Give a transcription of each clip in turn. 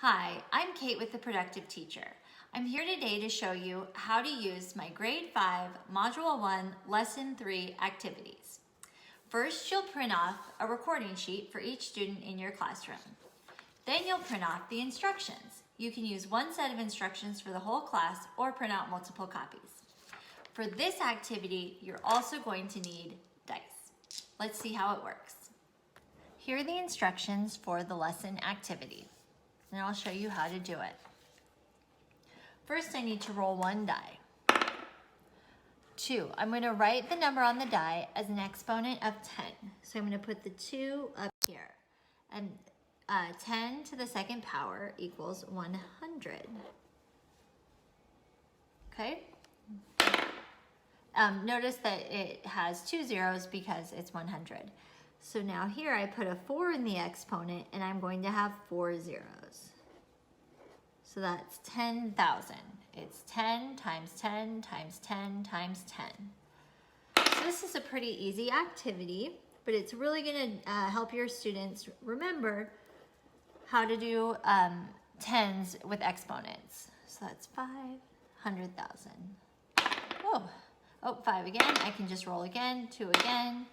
Hi, I'm Kate with The Productive Teacher. I'm here today to show you how to use my Grade 5 Module 1 Lesson 3 activities. First, you'll print off a recording sheet for each student in your classroom. Then you'll print off the instructions. You can use one set of instructions for the whole class or print out multiple copies. For this activity, you're also going to need dice. Let's see how it works. Here are the instructions for the lesson activity, and I'll show you how to do it. First, I need to roll one die. 2, I'm going to write the number on the die as an exponent of 10. So I'm going to put the 2 up here. And 10 to the second power equals 100. Okay? Notice that it has 2 zeros because it's 100. So now here I put a 4 in the exponent and I'm going to have 4 zeros. So that's 10,000. It's 10 times 10 times 10 times 10. So this is a pretty easy activity, but it's really going to help your students remember how to do tens with exponents. So that's 500,000. Oh, 5 again. I can just roll again, 2 again.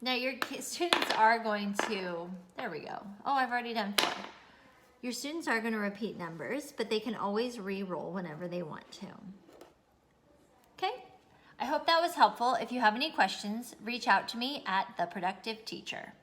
Now your students are going to, there we go. Oh, I've already done 4. Your students are going to repeat numbers, but they can always re-roll whenever they want to. Okay? I hope that was helpful. If you have any questions, reach out to me at The Productive Teacher.